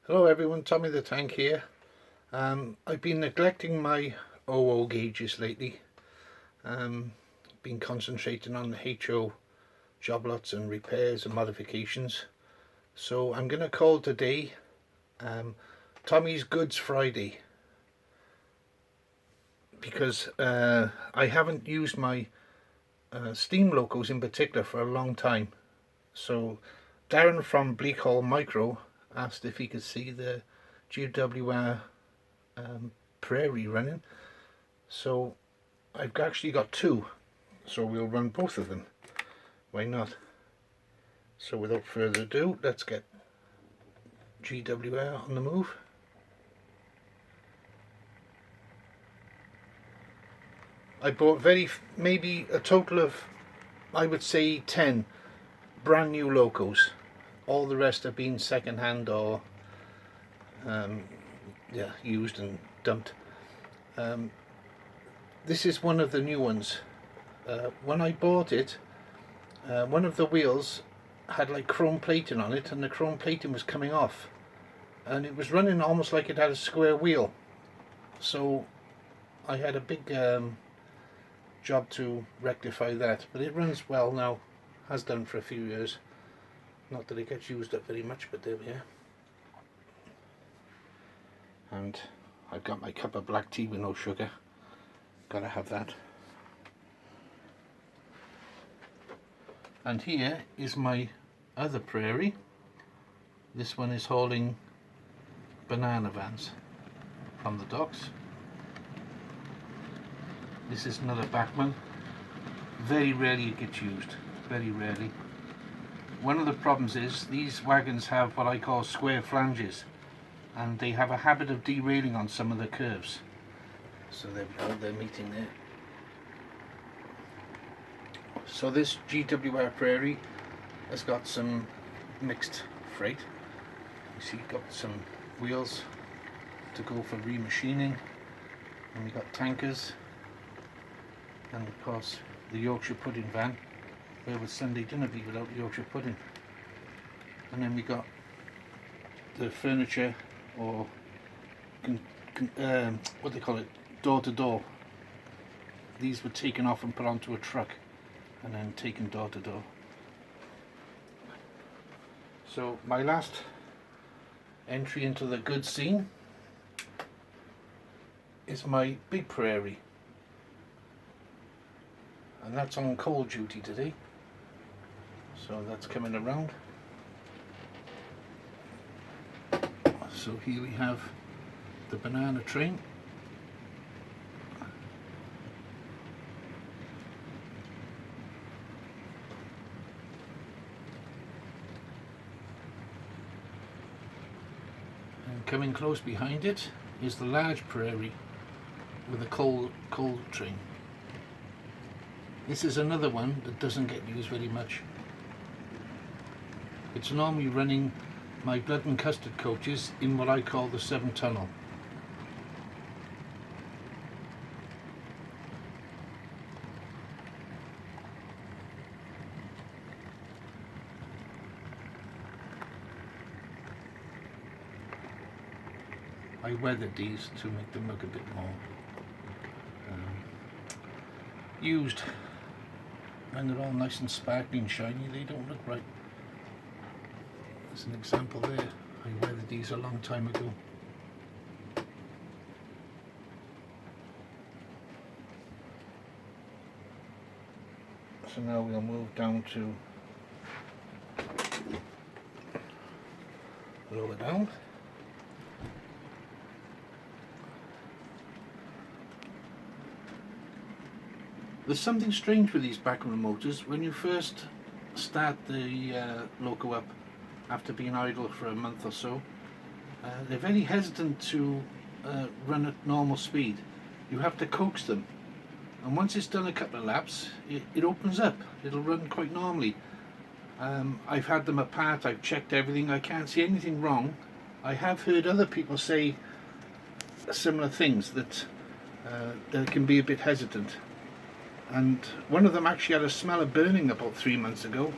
Hello everyone, Tommy the Tank here. I've been neglecting my OO gauges lately. Been concentrating on the HO job lots and repairs and modifications. So I'm going to call today Tommy's Goods Friday, because I haven't used my Steam Locos in particular for a long time. So Darren from Bleak Hall Micro asked if he could see the GWR Prairie running. So I've actually got two, so we'll run both of them. Why not? So without further ado, let's get GWR on the move. I bought maybe a total of, I would say, 10 brand new Locos. All the rest have been second hand or used and dumped. This is one of the new ones. When I bought it, one of the wheels had like chrome plating on it, and the chrome plating was coming off, and it was running almost like it had a square wheel. So I had a big job to rectify that, but it runs well now, has done for a few years. Not that it gets used up very much, but there we are. And I've got my cup of black tea with no sugar. Gotta have that. And here is my other Prairie. This one is hauling banana vans from the docks. This is another Bachmann. Very rarely it gets used, very rarely. One of the problems is these wagons have what I call square flanges, and they have a habit of derailing on some of the curves. So there we go, they're meeting there. So this GWR Prairie has got some mixed freight. You see, got some wheels to go for remachining, and we got tankers, and of course the Yorkshire pudding van. Where would Sunday dinner be without Yorkshire pudding? And then we got the furniture, or what they call it, door to door. These were taken off and put onto a truck and then taken door to door. So my last entry into the goods scene is my big Prairie, and that's on coal duty today. So that's coming around. So here we have the banana train. And coming close behind it is the large Prairie with a coal train. This is another one that doesn't get used very much. It's normally running my blood and custard coaches in what I call the 7 tunnel. I weathered these to make them look a bit more used. When they're all nice and sparkling and shiny, they don't look right. There's an example there. I weathered these a long time ago. So now we'll move down to lower down. There's something strange with these Bachmann motors. When you first start the Loco up after being idle for a month or so, they're very hesitant to run at normal speed. You have to coax them, and once it's done a couple of laps, it opens up. It'll run quite normally. I've had them apart, I've checked everything, I can't see anything wrong. I have heard other people say similar things, that they can be a bit hesitant. And one of them actually had a smell of burning about 3 months ago.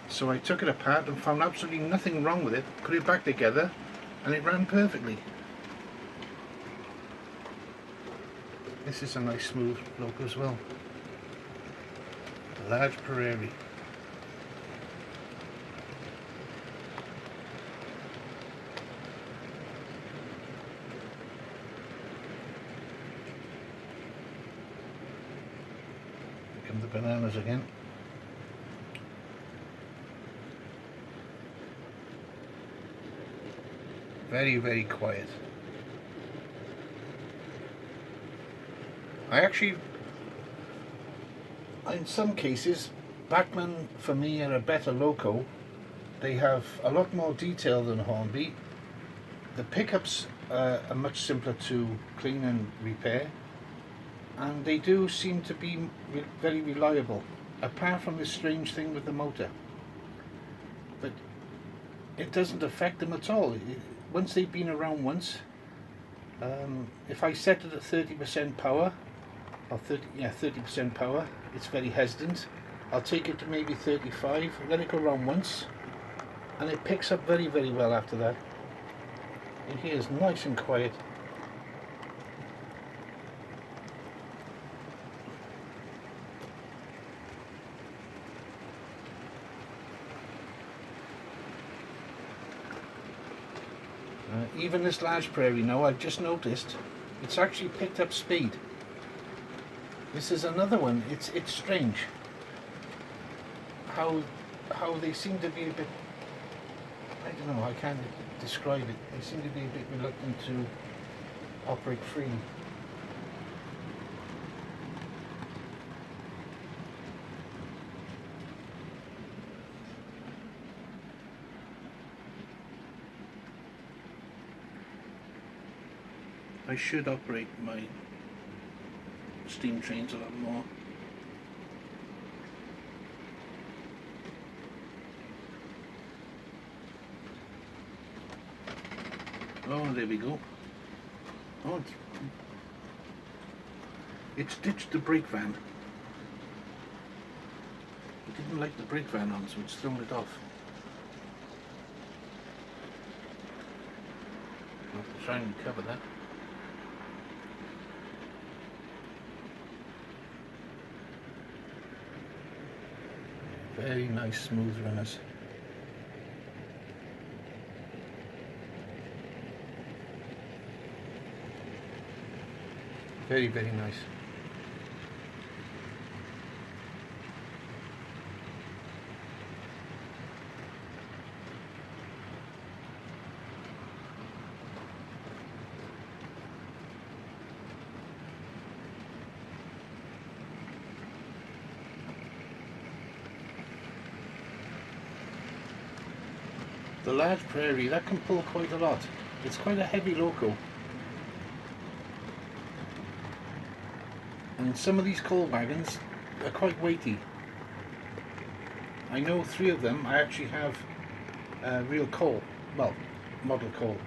So I took it apart and found absolutely nothing wrong with it, put it back together, and it ran perfectly. This is a nice smooth loco as well. A large prairie. Here come the bananas again. Very, very quiet. In some cases, Bachmann for me are a better loco. They have a lot more detail than Hornby. The pickups are much simpler to clean and repair, and they do seem to be very reliable, apart from this strange thing with the motor. But it doesn't affect them at all. Once they've been around once, if I set it at 30% power, or 30% power, it's very hesitant. I'll take it to maybe 35, let it go around once, and it picks up very, very well after that. And here is nice and quiet. Even this large prairie now, I've just noticed, it's actually picked up speed. This is another one. It's strange how they seem to be a bit, I don't know, I can't describe it. They seem to be a bit reluctant to operate freely. I should operate my steam trains a lot more. Oh, there we go. Oh, it's ditched the brake van. It didn't like the brake van on, so it's thrown it off. I'll try and recover that. Very nice smooth runners. Very, very nice. The large prairie, that can pull quite a lot. It's quite a heavy loco. And some of these coal wagons are quite weighty. I know 3 of them I actually have real coal, well, model coal.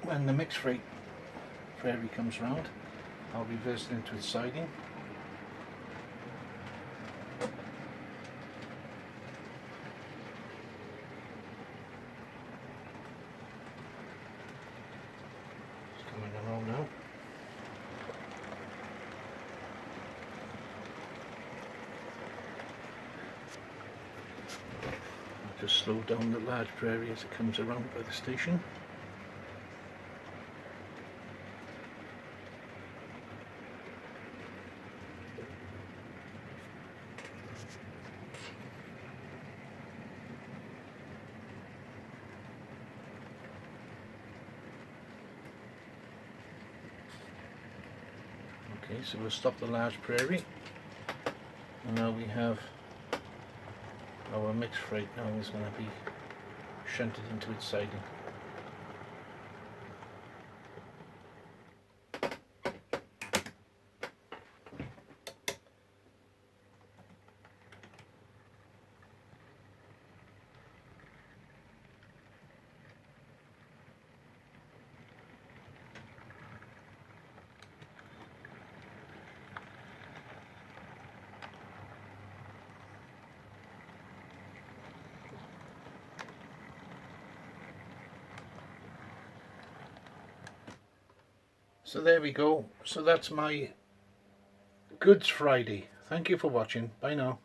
When the mixed freight prairie comes round, I'll reverse it into its siding. It's coming around now. Just slow down the large prairie as it comes around by the station. Okay, so we'll stop the large prairie, and now we have our mixed freight now is going to be shunted into its siding. So there we go. So that's my Goods Friday. Thank you for watching. Bye now.